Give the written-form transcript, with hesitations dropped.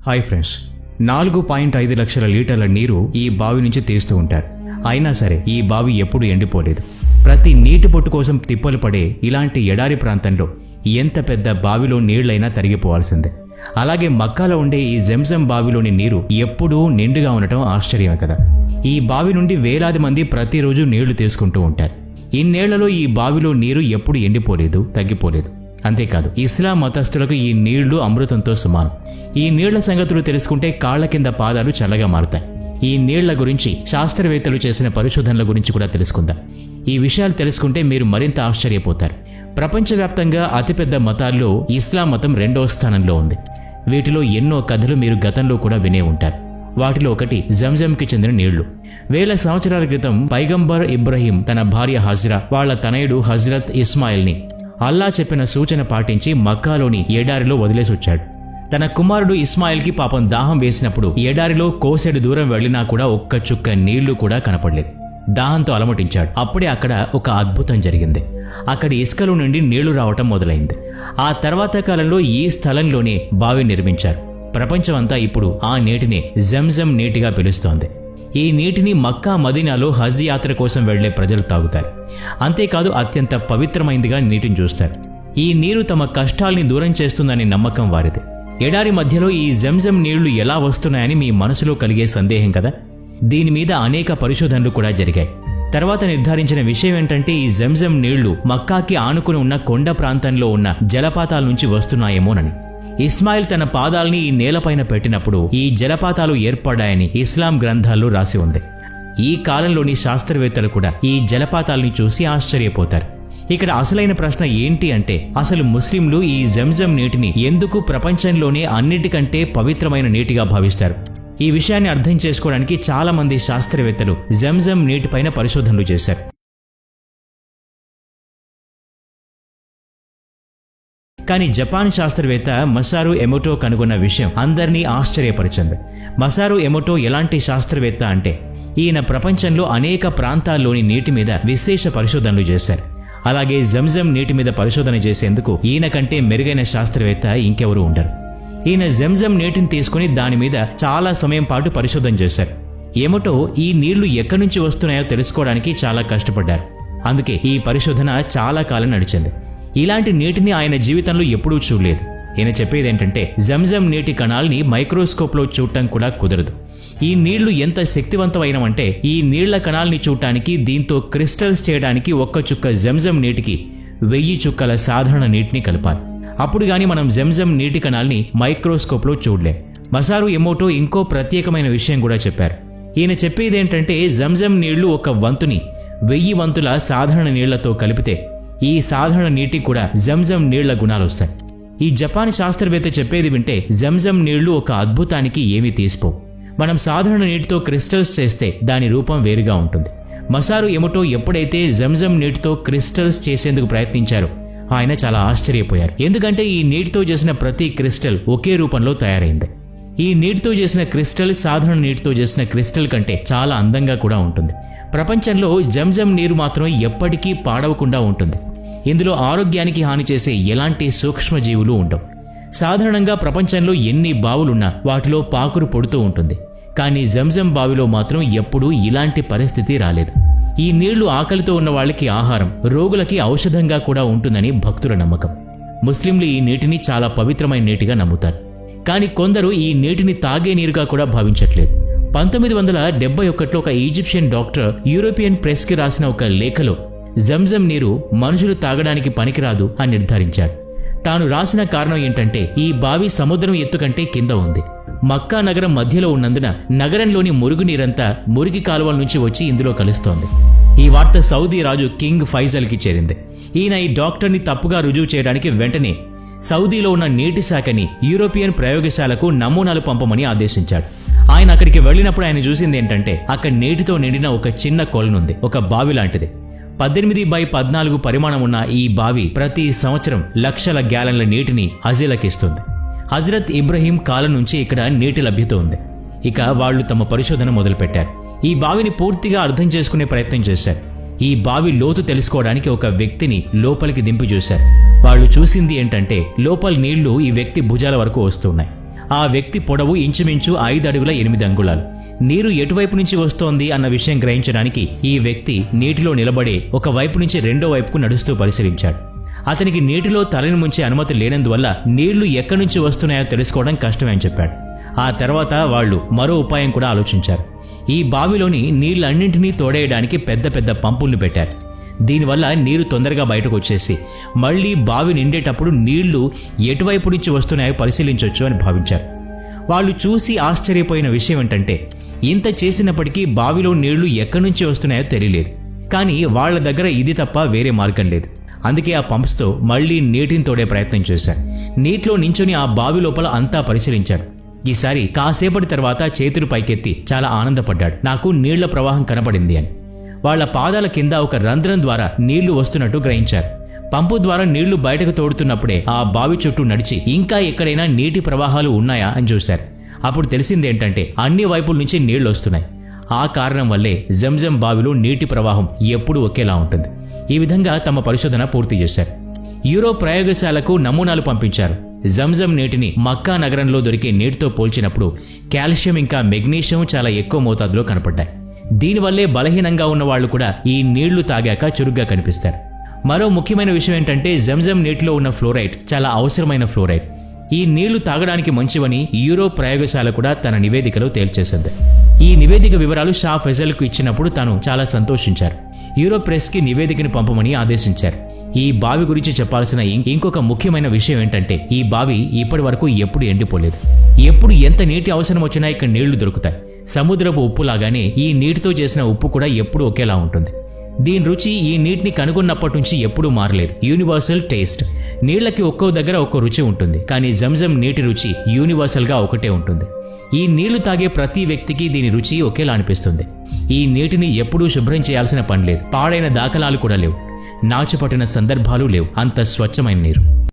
Hi friends, 4.5 లక్షల లీటర్ల నీరు ఈ బావి నుంచి తీస్తూ ఉంటారు. అయినా సరే ఈ బావి ఎప్పుడూ ఎండిపోలేదు. ప్రతి నీటి బొట్టు కోసం తిప్పలు పడే ఇలాంటి ఎడారి ప్రాంతంలో ఎంత పెద్ద బావిలో నీళ్లైనా తరిగిపోవాల్సిందే. అలాగే మక్కాలో ఉండే ఈ జంజం బావిలోని నీరు ఎప్పుడూ నిండుగా ఉండటం ఆశ్చర్యమే కదా. ఈ బావి నుండి వేలాది మంది ప్రతిరోజు నీళ్లు తీసుకుంటూ ఉంటారు. ఇన్నేళ్లలో ఈ బావిలో నీరు ఎప్పుడు ఎండిపోలేదు, తగ్గిపోలేదు. అంతేకాదు, ఇస్లాం మతస్థులకు ఈ నీళ్లు అమృతంతో సమానం. ఈ నీళ్ల సంగతులు తెలుసుకుంటే కాళ్ల కింద పాదాలు చల్లగా మారుతాయి. ఈ నీళ్ల గురించి శాస్త్రవేత్తలు చేసిన పరిశోధనల గురించి కూడా తెలుసుకుందాం. ఈ విషయాలు తెలుసుకుంటే మీరు మరింత ఆశ్చర్యపోతారు. ప్రపంచవ్యాప్తంగా అతిపెద్ద మతాల్లో ఇస్లాం మతం 2వ స్థానంలో ఉంది. వీటిలో ఎన్నో కథలు మీరు గతంలో కూడా వినే ఉంటారు. వాటిలో ఒకటి జంజంకి చెందిన నీళ్లు. వేల సంవత్సరాల క్రితం పైగంబర్ ఇబ్రహీం తన భార్య హజ్రా, వాళ్ల తనయుడు హజ్రత్ ఇస్మాయిల్ని అల్లా చెప్పిన సూచన పాటించి మక్కాలోని ఎడారిలో వదిలేసొచ్చాడు. తన కుమారుడు ఇస్మాయిల్కి పాపం దాహం వేసినప్పుడు ఎడారిలో కోసెడు దూరం వెళ్లినా కూడా ఒక్క చుక్క నీళ్లు కూడా కనపడలేదు. దాహంతో అలమటించాడు. అప్పుడే అక్కడ ఒక అద్భుతం జరిగింది. అక్కడి ఇసుకలో నుండి నీళ్లు రావటం మొదలైంది. ఆ తర్వాత కాలంలో ఈ స్థలంలోనే బావి నిర్మించారు. ప్రపంచమంతా ఇప్పుడు ఆ నీటిని జంజం నీటిగా పిలుస్తోంది. ఈ నీటిని మక్కా, మదీనాలో హజ్ యాత్ర కోసం వెళ్లే ప్రజలు తాగుతారు. అంతేకాదు, అత్యంత పవిత్రమైందిగా నీటిని చూస్తారు. ఈ నీరు తమ కష్టాల్ని దూరం చేస్తుందనే నమ్మకం వారిది. ఎడారి మధ్యలో ఈ జంజం నీళ్లు ఎలా వస్తున్నాయని మీ మనసులో కలిగే సందేహం కదా. దీని మీద అనేక పరిశోధనలు కూడా జరిగాయి. తర్వాత నిర్ధారించిన విషయం ఏంటంటే, ఈ జంజం నీళ్లు మక్కాకి ఆనుకుని ఉన్న కొండ ప్రాంతంలో ఉన్న జలపాతాల నుంచి వస్తున్నాయేమోనని. ఇస్మాయిల్ తన పాదాల్ని ఈ నేలపైన పెట్టినప్పుడు ఈ జలపాతాలు ఏర్పడ్డాయని ఇస్లాం గ్రంథాల్లో రాసి ఉంది. ఈ కాలంలోని శాస్త్రవేత్తలు కూడా ఈ జలపాతాల్ని చూసి ఆశ్చర్యపోతారు. ఇక్కడ అసలైన ప్రశ్న ఏంటి అంటే, అసలు ముస్లింలు ఈ జంజం నీటిని ఎందుకు ప్రపంచంలోనే అన్నిటికంటే పవిత్రమైన నీటిగా భావిస్తారు? ఈ విషయాన్ని అర్థం చేసుకోవడానికి చాలా మంది శాస్త్రవేత్తలు జంజం నీటిపైన పరిశోధనలు చేశారు. కానీ జపాన్ శాస్త్రవేత్త మసారు ఎమోటో కనుగొన్న విషయం అందరినీ ఆశ్చర్యపరిచింది. మసారు ఎమోటో ఎలాంటి శాస్త్రవేత్త అంటే, ఈయన ప్రపంచంలో అనేక ప్రాంతాల్లోని నీటి మీద విశేష పరిశోధనలు చేశారు. అలాగే జంజం నీటి మీద పరిశోధన చేసేందుకు ఈయన కంటే మెరుగైన శాస్త్రవేత్త ఇంకెవరూ ఉండరు. ఈయన జంజం నీటిని తీసుకుని దాని మీద చాలా సమయం పాటు పరిశోధన చేశారు. ఎమోటో ఈ నీళ్లు ఎక్కడి నుంచి వస్తున్నాయో తెలుసుకోవడానికి చాలా కష్టపడ్డారు. అందుకే ఈ పరిశోధన చాలా కాలం నడిచింది. ఇలాంటి నీటిని ఆయన జీవితంలో ఎప్పుడూ చూడలేదు. ఈయన చెప్పేదేంటంటే, జంజం నీటి కణాల్ని మైక్రోస్కోప్లో చూడటం కూడా కుదరదు. ఈ నీళ్లు ఎంత శక్తివంతమైనవంటే, ఈ నీళ్ల కణాల్ని చూడటానికి, దీంతో క్రిస్టల్స్ చేయడానికి ఒక్క చుక్క జంజం నీటికి 1000 చుక్కల సాధారణ నీటిని కలపాలి. అప్పుడు గాని మనం జంజం నీటి కణాల్ని మైక్రోస్కోప్లో చూడలేం. మసారు ఎమోటో ఇంకో ప్రత్యేకమైన విషయం కూడా చెప్పారు. ఈయన చెప్పేదేంటంటే, జంజం నీళ్లు ఒక వంతుని 1000 వంతుల సాధారణ నీళ్లతో కలిపితే ఈ సాధారణ నీటికి కూడా జంజం నీళ్ల గుణాలొస్తాయి. ఈ జపాన్ శాస్త్రవేత్త చెప్పేది వింటే జంజం నీళ్లు ఒక అద్భుతానికి ఏమీ తీసిపోవు. మనం సాధారణ నీటితో క్రిస్టల్స్ చేస్తే దాని రూపం వేరుగా ఉంటుంది. మసారు ఎమోటో ఎప్పుడైతే జంజం నీటితో క్రిస్టల్స్ చేసేందుకు ప్రయత్నించారో ఆయన చాలా ఆశ్చర్యపోయారు. ఎందుకంటే ఈ నీటితో చేసిన ప్రతి క్రిస్టల్ ఒకే రూపంలో తయారైంది. ఈ నీటితో చేసిన క్రిస్టల్ సాధారణ నీటితో చేసిన క్రిస్టల్ కంటే చాలా అందంగా కూడా ఉంటుంది. ప్రపంచంలో జంజం నీరు మాత్రం ఎప్పటికీ పాడవకుండా ఉంటుంది. ఇందులో ఆరోగ్యానికి హాని చేసే ఎలాంటి సూక్ష్మజీవులు ఉండవు. సాధారణంగా ప్రపంచంలో ఎన్ని బావులున్నా వాటిలో పాకురు పొడుతూ ఉంటుంది. కానీ జంజం బావిలో మాత్రం ఎప్పుడూ ఇలాంటి పరిస్థితి రాలేదు. ఈ నీళ్లు ఆకలితో ఉన్న వాళ్ళకి ఆహారం, రోగులకి ఔషధంగా కూడా ఉంటుందని భక్తుల నమ్మకం. ముస్లింలు ఈ నీటిని చాలా పవిత్రమైన నీటిగా నమ్ముతారు. కానీ కొందరు ఈ నీటిని తాగే నీరుగా కూడా భావించట్లేదు. 1971లో ఒక ఈజిప్షియన్ డాక్టర్ యూరోపియన్ ప్రెస్కి రాసిన ఒక లేఖలో జంజం నీరు మనుషులు తాగడానికి పనికిరాదు అని నిర్ధారించాడు. తాను రాసిన కారణం ఏంటంటే, ఈ బావి సముద్రం ఎత్తు కంటే కింద ఉంది. మక్కా నగరం మధ్యలో ఉన్నందున నగరంలోని మురుగునీరంతా మురికి కాలువల నుంచి వచ్చి ఇందులో కలుస్తోంది. ఈ వార్త సౌదీ రాజు కింగ్ ఫైజల్కి చేరింది. ఈయన ఈ డాక్టర్ని తప్పుగా రుజువు చేయడానికి వెంటనే సౌదీలో ఉన్న నీటి శాఖని యూరోపియన్ ప్రయోగశాలకు నమూనాలు పంపమని ఆదేశించాడు. ఆయన అక్కడికి వెళ్ళినప్పుడు ఆయన చూసింది ఏంటంటే, అక్కడ నీటితో నిండిన ఒక చిన్న కొలనుంది, ఒక బావి లాంటిది. 18x14 పరిమాణం ఉన్న ఈ బావి ప్రతి సంవత్సరం లక్షల గ్యాలన్ల నీటిని హజీలకిస్తుంది. హజ్రత్ ఇబ్రహీం కాలం నుంచి ఇక్కడ నీటి లభ్యత ఉంది. ఇక వాళ్లు తమ పరిశోధన మొదలుపెట్టారు. ఈ బావిని పూర్తిగా అర్థం చేసుకునే ప్రయత్నం చేశారు. ఈ బావి లోతు తెలుసుకోవడానికి ఒక వ్యక్తిని లోపలికి దింపి చూశారు. వాళ్ళు చూసింది ఏంటంటే, లోపల నీళ్లు ఈ వ్యక్తి భుజాల వరకు వస్తున్నాయి. ఆ వ్యక్తి పొడవు ఇంచుమించు 5 అడుగుల 8 అంగుళాలు. నీరు ఎటువైపు నుంచి వస్తోంది అన్న విషయం గ్రహించడానికి ఈ వ్యక్తి నీటిలో నిలబడి ఒక వైపు నుంచి రెండో వైపుకు నడుస్తూ పరిశీలించాడు. అతనికి నీటిలో తలని ముంచే అనుమతి లేనందువల్ల నీళ్లు ఎక్కడి నుంచి వస్తున్నాయో తెలుసుకోవడం కష్టమే అని చెప్పాడు. ఆ తర్వాత వాళ్ళు మరో ఉపాయం కూడా ఆలోచించారు. ఈ బావిలోని నీళ్లన్నింటినీ తోడేయడానికి పెద్ద పెద్ద పంపుల్ని పెట్టారు. దీనివల్ల నీరు తొందరగా బయటకు వచ్చేసి మళ్లీ బావి నిండేటప్పుడు నీళ్లు ఎటువైపు నుంచి వస్తున్నాయో పరిశీలించవచ్చు అని భావించారు. వాళ్ళు చూసి ఆశ్చర్యపోయిన విషయం ఏంటంటే ఇంత చేసినప్పటికీ బావిలో నీళ్లు ఎక్కడి నుంచి వస్తున్నాయో తెలియలేదు. కానీ వాళ్ల దగ్గర ఇది తప్ప వేరే మార్గం లేదు. అందుకే ఆ పంప్స్తో మళ్లీ నీటిని తోడే ప్రయత్నం చేశారు. నీటిలో నించుని ఆ బావి లోపల అంతా పరిశీలించాడు. ఈసారి కాసేపటి తర్వాత చేతులు పైకెత్తి చాలా ఆనందపడ్డాడు. నాకు నీళ్ల ప్రవాహం కనపడింది అని. వాళ్ల పాదాల కింద ఒక రంధ్రం ద్వారా నీళ్లు వస్తున్నట్టు గ్రహించారు. పంపు ద్వారా నీళ్లు బయటకు తోడుతున్నప్పుడే ఆ బావి చుట్టూ నడిచి ఇంకా ఎక్కడైనా నీటి ప్రవాహాలు ఉన్నాయా అని చూశారు. అప్పుడు తెలిసిందేంటంటే అన్ని వైపుల నుంచి నీళ్లు వస్తున్నాయి. ఆ కారణం వల్లే జంజం బావిలో నీటి ప్రవాహం ఎప్పుడూ ఒకేలా ఉంటుంది. ఈ విధంగా తమ పరిశోధన పూర్తి చేశారు. యూరోప్ ప్రయోగశాలకు నమూనాలు పంపించారు. జంజం నీటిని మక్కా నగరంలో దొరికే నీటితో పోల్చినప్పుడు కాల్షియం ఇంకా మెగ్నీషియం చాలా ఎక్కువ మోతాదులో కనపడ్డాయి. దీనివల్లే బలహీనంగా ఉన్న వాళ్ళు కూడా ఈ నీళ్లు తాగాక చురుగ్గా కనిపిస్తారు. మరో ముఖ్యమైన విషయం ఏంటంటే జంజం నీటిలో ఉన్న ఫ్లోరైడ్ చాలా అవసరమైన ఫ్లోరైడ్. ఈ నీళ్లు తాగడానికి మంచివని యూరోప్ ప్రయోగశాల కూడా తన నివేదికలో తేల్చేసింది. ఈ నివేదిక వివరాలు షా ఫెజల్కు ఇచ్చినప్పుడు తాను చాలా సంతోషించారు. యూరోప్ ప్రెస్కి నివేదికను పంపమని ఆదేశించారు. ఈ బావి గురించి చెప్పాల్సిన ఇంకొక ముఖ్యమైన విషయం ఏంటంటే ఈ బావి ఇప్పటి వరకు ఎప్పుడు ఎండిపోలేదు. ఎప్పుడు ఎంత నీటి అవసరం వచ్చినా ఇక్కడ నీళ్లు దొరుకుతాయి. సముద్రపు ఉప్పులాగానే ఈ నీటితో చేసిన ఉప్పు కూడా ఎప్పుడూ ఒకేలా ఉంటుంది. దీని రుచి ఈ నీటిని కనుగొన్నప్పటి నుంచి ఎప్పుడూ మారలేదు. Universal taste. నీళ్లకి ఒక్కో దగ్గర ఒక్కో రుచి ఉంటుంది, కానీ జంజం నీటి రుచి యూనివర్సల్గా ఒకటే ఉంటుంది. ఈ నీళ్లు తాగే ప్రతి వ్యక్తికి దీని రుచి ఒకేలా అనిపిస్తుంది. ఈ నీటిని ఎప్పుడూ శుభ్రం చేయాల్సిన పని లేదు. పాడైన దాఖలాలు కూడా లేవు. నాచుపట్టిన సందర్భాలు లేవు. అంత స్వచ్ఛమైన నీరు.